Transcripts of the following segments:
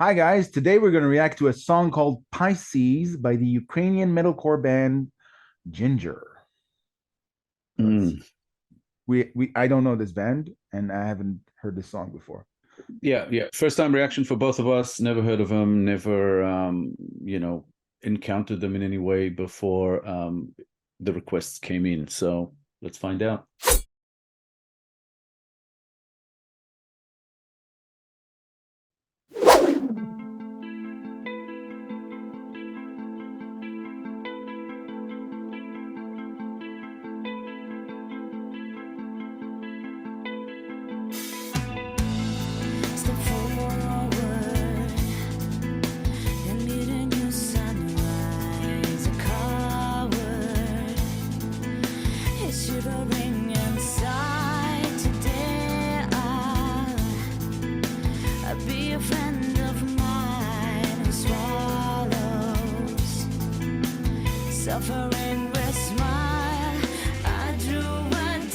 Hi guys, today we're going to react to a song called PISCES by the Ukrainian metalcore band Jinjer. Let's Mm. see. We I don't know this band and I haven't heard this song before. Yeah. First time reaction for both of us. Never heard of them. Never, encountered them in any way before the requests came in. So let's find out. Step forward and meet a new sunrise. A coward is shivering inside. Today I'll be a friend of mine who swallows suffering with smile. I drew a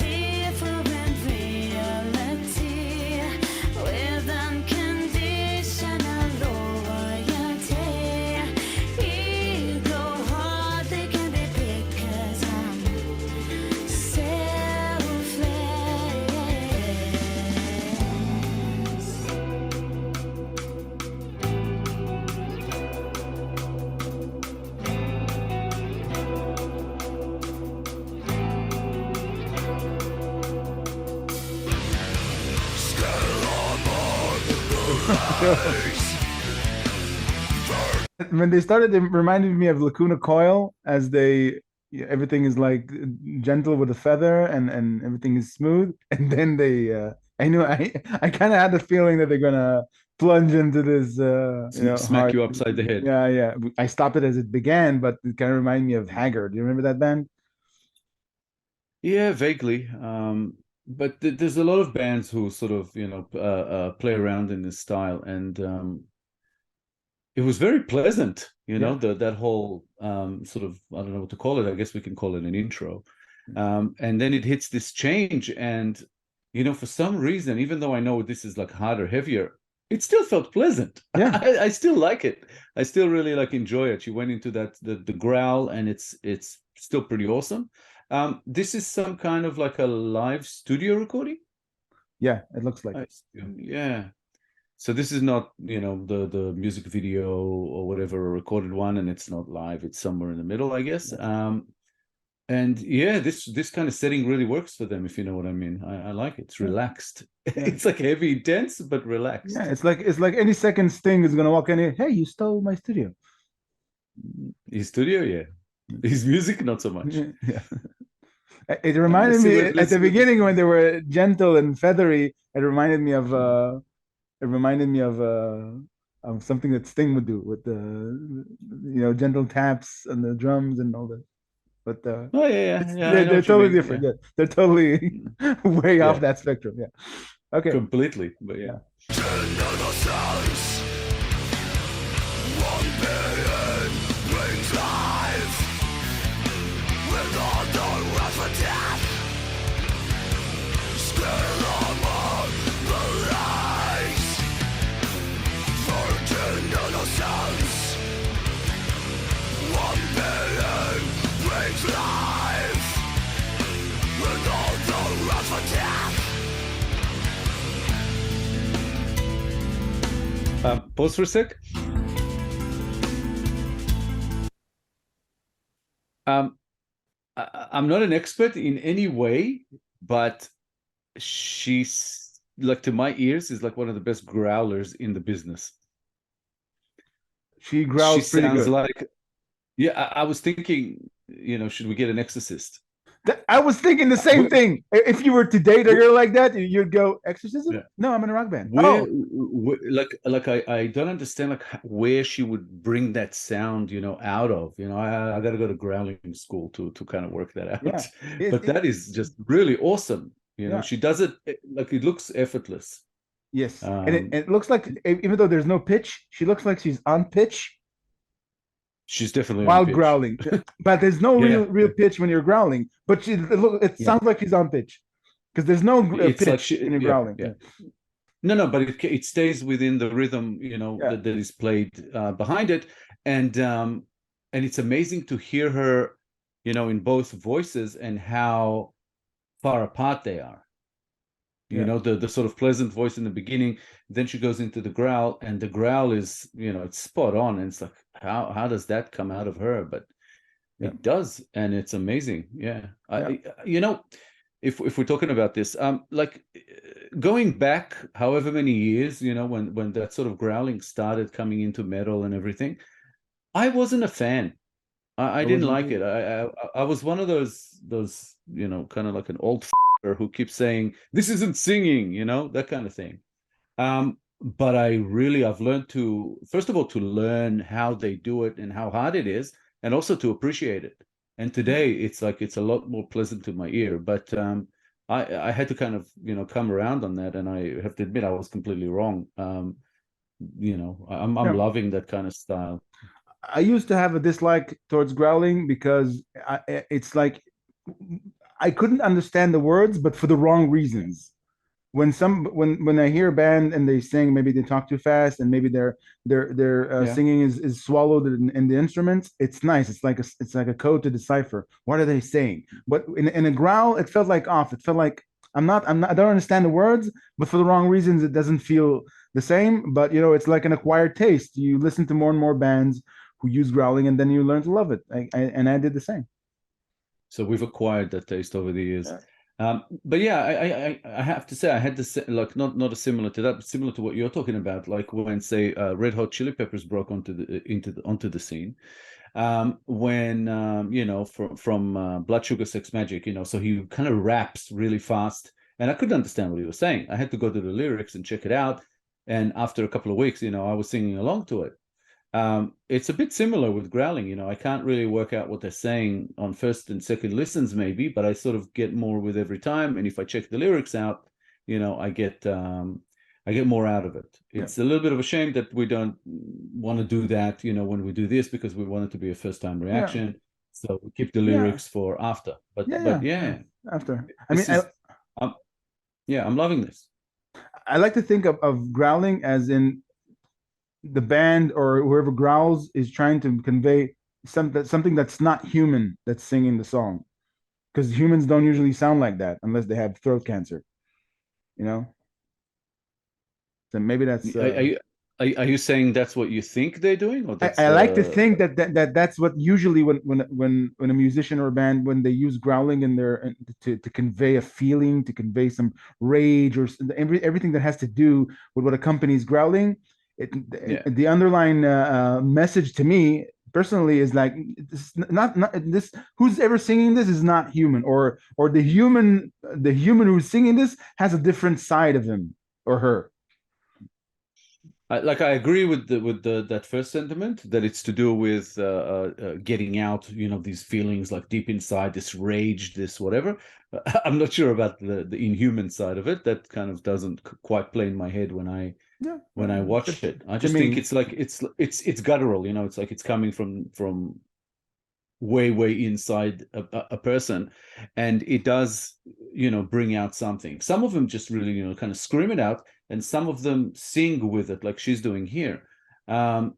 different reality with unconditional loyalty. Ego hardly can be picked 'cause I'm selfless. When they started, it reminded me of Lacuna Coil as everything is like gentle with a feather and everything is smooth. And then I knew I kind of had the feeling that they're gonna plunge into this Smack hard. you upside the head. Yeah. I stopped it as it began, but it kind of reminded me of Haggard. Do you remember that band? Yeah, vaguely. But there's a lot of bands who sort of, play around in this style, and it was very pleasant, Yeah. that whole sort of, I don't know what to call it. I guess we can call it an intro. And then it hits this change, and for some reason, even though I know this is like harder, heavier, it still felt pleasant. Yeah. I still like it. I still really like enjoy it. You went into that the growl, and it's still pretty awesome. This is some kind of like a live studio recording. Yeah, it looks like I it. assume. Yeah. So this is not, the music video or whatever, a recorded one, and it's not live. It's somewhere in the middle, I guess. Yeah. And yeah, this kind of setting really works for them, if you know what I mean. I like it. It's Yeah. relaxed. Yeah. It's like heavy, intense, but Yeah, relaxed. it's like any second Sting is gonna walk in here. Hey, you stole my studio. His studio, yeah. His music, not so much. Yeah. It reminded Let's see. me at Let's the beginning when they were gentle and feathery. It reminded me of something that Sting would do with the gentle taps and the drums and all that. But Oh yeah. I know they're what you totally mean. different. Yeah. Yeah, they're totally way off Yeah. that spectrum. Yeah. Okay. Completely. But yeah. Yeah. Pause for a sec. I'm not an expert in any way, but she's like, to my ears, is like one of the best growlers in the business. She She growls pretty sounds good. like, yeah, I was thinking, should we get an exorcist? I was thinking the same Where, thing. If you were to date a where, girl like that, you'd go exorcism. yeah. No, I'm in a rock band. where, Oh, where like I don't understand like where she would bring that sound, out of. I got to go to growling school to kind of work that yeah. out. It, But it, that is just really awesome. yeah. She does it like it looks effortless. Yes. And it, Um, it looks like even though there's no pitch, she looks like she's on pitch she's definitely on while pitch. growling. But there's no Yeah, real pitch when you're growling. But it yeah. sounds like she's on pitch because there's no It's like pitch she, when you're yeah, growling. yeah. Yeah. No, but it stays within the rhythm, Yeah. that is played behind it, and it's amazing to hear her, in both voices and how far apart they are. Yeah. The sort of pleasant voice in the beginning, then she goes into the growl, and the growl is, it's spot on, and it's like, how does that come out of her? But Yeah. it does, and it's amazing. Yeah. Yeah. If we're talking about this, like going back however many years, when that sort of growling started coming into metal and everything, I wasn't a fan. I It didn't wasn't like you. it. I was one of those kind of like an old who keeps saying this isn't singing, that kind of thing. But I've learned to, first of all, to learn how they do it and how hard it is, and also to appreciate it. And today it's like it's a lot more pleasant to my ear. But I had to kind of come around on that, and I have to admit I was completely wrong. I'm Yeah. loving that kind of style. I used to have a dislike towards growling because it's like I couldn't understand the words, but for the wrong reasons. When I hear a band and they sing, maybe they talk too fast, and maybe their Yeah. singing is swallowed in the instruments. It's nice. It's like a code to decipher. What are they saying? But in a growl, it felt like off. It felt like I don't understand the words, but for the wrong reasons, it doesn't feel the same. But it's like an acquired taste. You listen to more and more bands who use growling, and then you learn to love it. And I did the same. So we've acquired that taste over the years. Yeah. But yeah, I have to say I had this, like, not a similar to that, but similar to what you're talking about, like when, say, Red Hot Chili Peppers broke onto the scene. When from Blood Sugar Sex Magic, so he kind of raps really fast, and I couldn't understand what he was saying. I had to go to the lyrics and check it out, and after a couple of weeks, I was singing along to it. It's a bit similar with growling. I can't really work out what they're saying on first and second listens, maybe, but I sort of get more with every time. And if I check the lyrics out, I get more out of it. It's a little bit of a shame that we don't want to do that, when we do this, because we want it to be a first-time reaction. So we keep the lyrics for after. But yeah. After. I mean, I'm loving this. I like to think of growling as in the band or whoever growls is trying to convey something that's not human that's singing the song, because humans don't usually sound like that unless they have throat cancer, so maybe that's Are you saying that's what you think they're doing, or that's I like to think that's what usually when a musician or a band, when they use growling in their to convey a feeling, to convey some rage or everything that has to do with what accompanies growling. The underlying message to me personally is like, this not this, who's ever singing this is not human, or the human who's singing this has a different side of him or her. I agree with that first sentiment, that it's to do with getting out, these feelings like deep inside, this rage, this whatever. I'm not sure about the inhuman side of it. That kind of doesn't quite play in my head when I watch it. I just think it's like it's guttural, it's like it's coming from way inside a person, and it does bring out something. Some of them just really kind of scream it out, and some of them sing with it like she's doing here.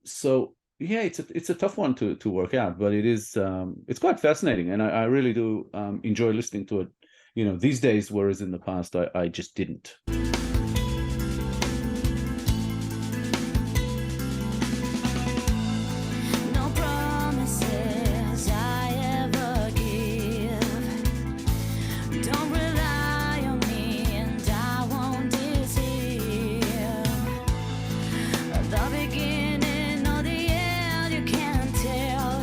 So yeah, it's a tough one to work out, but it's quite fascinating, and I really do enjoy listening to it these days, whereas in the past I just didn't. No promises I ever give. Don't rely on me, and I won't deceive. The beginning or the end, you can't tell.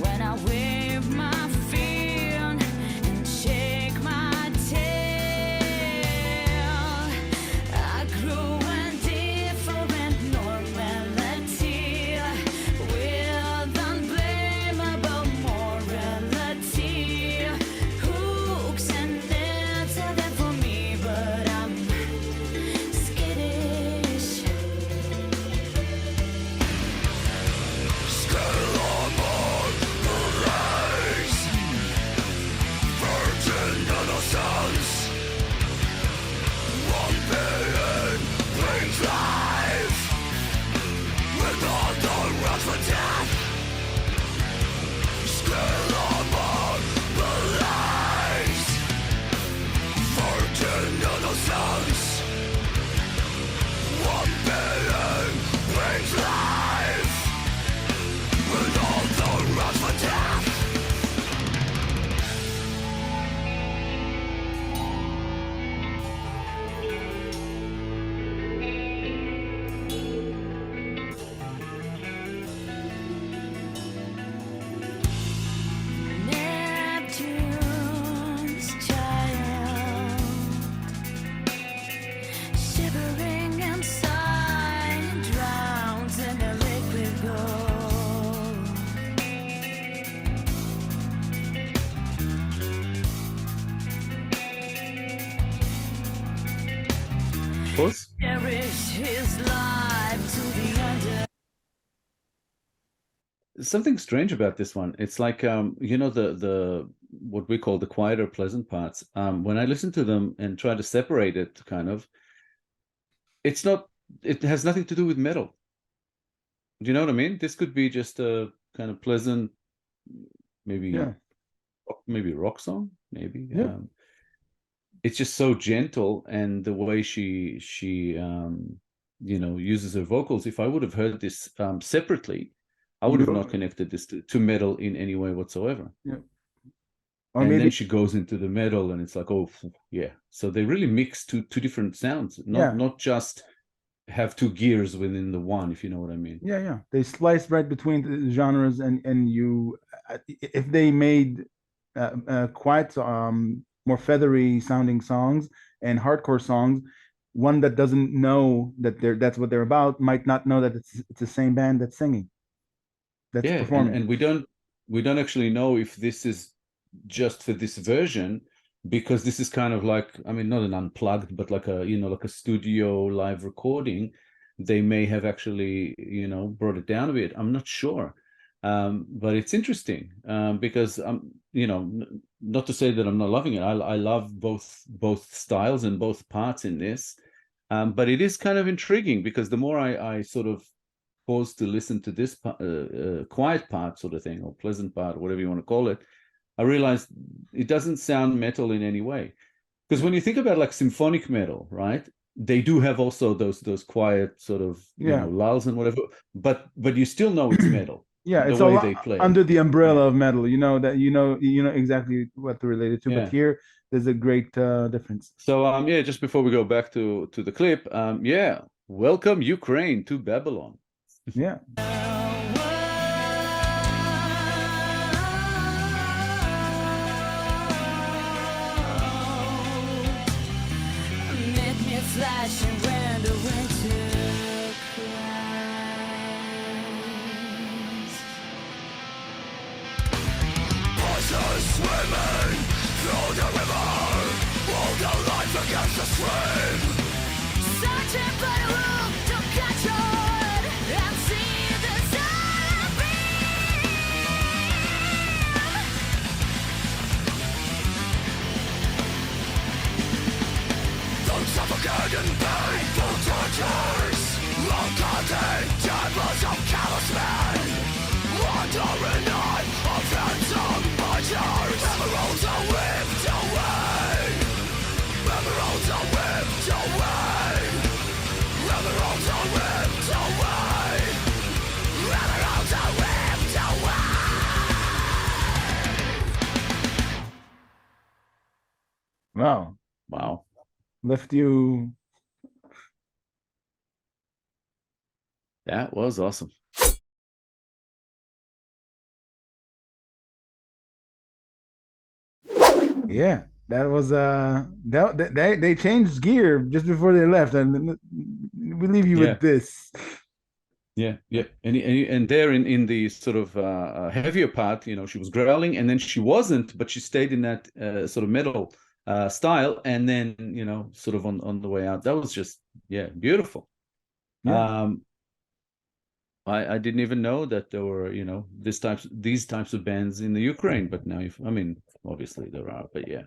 When I wave my feet and shake my tail, I grew a different normality with unblameable morality. Hooks and nets are there for me, but I'm skittish. something strange about this one. It's like you know, the what we call the quieter, pleasant parts. When I listen to them and try to separate it, kind of, it's not. It has nothing to do with metal. Do you know what I mean? This could be just a kind of pleasant, maybe Yeah. maybe rock song, maybe. Yeah. It's just so gentle, and the way she you know, uses her vocals. If I would have heard this separately, I would have not You, connected this to metal in any way whatsoever. yeah. Or And maybe, then she goes into the metal, and it's like, oh yeah. So they really mix two different sounds, yeah. not just have two gears within the one, if you know what I mean. Yeah, yeah. They slice right between the genres, and you, if they made quite more feathery sounding songs and hardcore songs, one that doesn't know that that's what they're about might not know that it's the same band that's singing, that's Yeah, performing. and we don't actually know if this is just for this version, because this is kind of like, I mean, not an unplugged, but like a, you know, like a studio live recording. They may have actually, you know, brought it down a bit. I'm not sure. But it's interesting because you know, not to say that I'm not loving it. I love both styles and both parts in this. But it is kind of intriguing because the more I sort of pause to listen to this quiet part sort of thing, or pleasant part, or whatever you want to call it, I realized it doesn't sound metal in any way. Because when you think about like symphonic metal, right? They do have also those quiet sort of, you know, Yeah. lulls and whatever, but you still know it's metal, Yeah, the it's a way lot they play. under the Yeah. umbrella of metal. You know that you know exactly what they're related to. But Yeah. here, there's a great difference. So yeah, just before we go back to the clip, yeah, welcome Ukraine to Babylon. Yeah, Make me flashing when the winter cries. Voices swimming through the river, hold their life against the stream. Searching for the room to catch on and see the sun beam. Don't suffocate in painful tortures, long-cutting chambers of callous men, wandering on of phantom butchers. Emeralds are whipped away, emeralds are whipped away, emeralds are whipped away, emeralds are whipped away. wow, Wow. left you. That was awesome. Yeah, that was they changed gear just before they left, and we leave you Yeah. with this. Yeah, yeah, and there in the sort of heavier part, you know, she was growling, and then she wasn't, but she stayed in that sort of metal style, and then, you know, sort of on the way out, that was just, yeah, beautiful. Yeah. I didn't even know that there were, you know, these types of bands in the Ukraine, but now I mean, obviously there are, but yeah.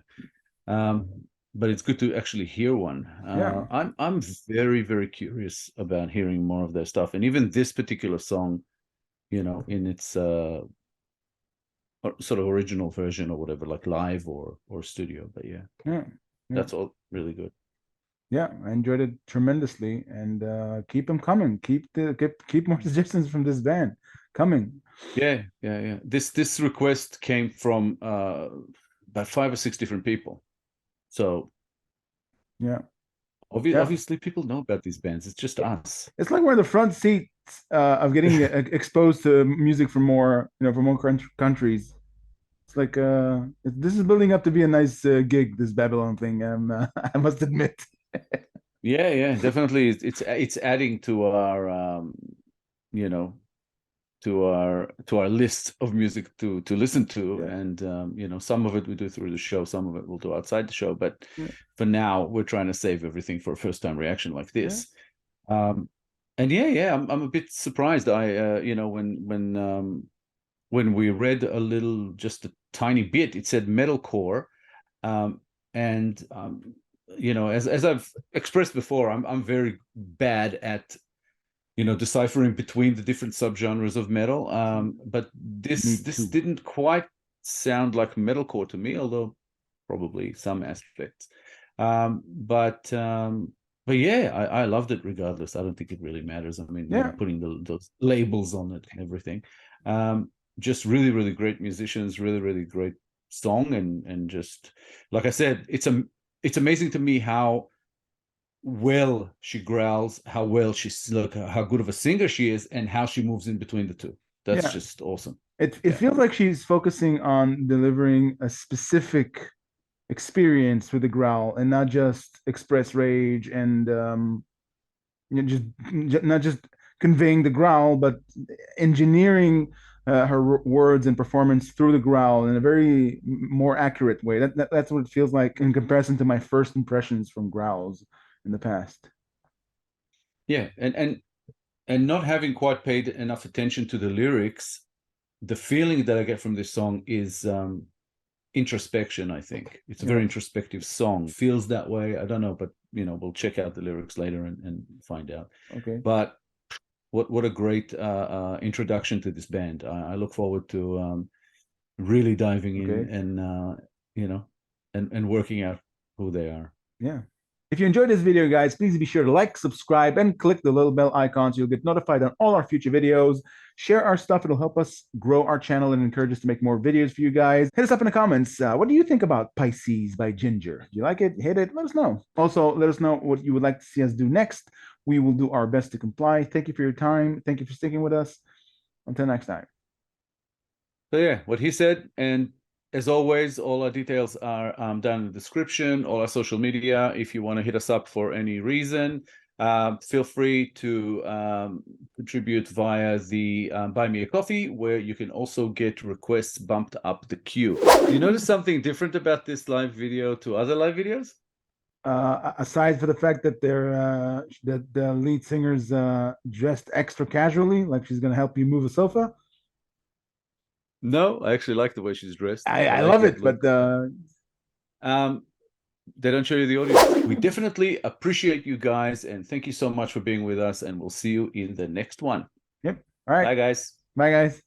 But it's good to actually hear one. Yeah. I'm very, very curious about hearing more of their stuff, and even this particular song, you know, in its sort of original version or whatever, like live or studio. But yeah, Yeah. that's all really good. Yeah, I enjoyed it tremendously, and keep them coming. Keep more suggestions from this band coming. Yeah, yeah, yeah. This request came from about 5 or 6 different people. So Yeah. Yeah. obviously people know about these bands. It's just us. It's like we're in the front seats of getting exposed to music from more, you know, from more countries. It's like this is building up to be a nice gig, this Babylon thing. I must admit. Yeah, yeah, definitely. It's adding to our you know, to our list of music to listen to, Yeah. and you know, some of it we do through the show, some of it we'll do outside the show, but Yeah. for now we're trying to save everything for a first time reaction like this. And yeah, I'm a bit surprised. I you know, when when we read a little, just a tiny bit, it said metalcore, and you know, as I've expressed before, I'm very bad at, you know, deciphering between the different subgenres of metal. But this didn't quite sound like metalcore to me, although probably some aspects. But yeah, I loved it regardless. I don't think it really matters. I mean, you know, putting those labels on it and everything. Just really, really great musicians, really, really great song, and just like I said, it's amazing to me how well she growls, how well she's like, how good of a singer she is, and how she moves in between the two. That's just awesome. It feels like she's focusing on delivering a specific experience with the growl and not just express rage and you know, just not just conveying the growl, but engineering her words and performance through the growl in a very more accurate way. That's what it feels like in comparison to my first impressions from growls in the past. Yeah, and not having quite paid enough attention to the lyrics, the feeling that I get from this song is introspection. I think it's a very introspective song. Feels that way. I don't know, but you know, we'll check out the lyrics later and find out. Okay. But what a great introduction to this band. I look forward to really diving in and you know, and working out who they are. Yeah. If you enjoyed this video, guys, please be sure to like, subscribe, and click the little bell icon so you'll get notified on all our future videos. Share our stuff. It'll help us grow our channel and encourage us to make more videos for you guys. Hit us up in the comments. What do you think about PISCES by Jinjer? Do you like it? Hit it. Let us know. Also, let us know what you would like to see us do next. We will do our best to comply. Thank you for your time. Thank you for sticking with us. Until next time. So yeah, what he said, and as always, all our details are down in the description, all our social media. If you want to hit us up for any reason, feel free to contribute via the Buy Me a Coffee, where you can also get requests bumped up the queue. Do you notice something different about this live video to other live videos? Aside for the fact that that the lead singer's dressed extra casually, like she's gonna help you move a sofa. No, I actually like the way she's dressed. I love it, but they don't show you the audience. We definitely appreciate you guys, and thank you so much for being with us, and we'll see you in the next one. Yep. All right. Bye, guys. Bye, guys.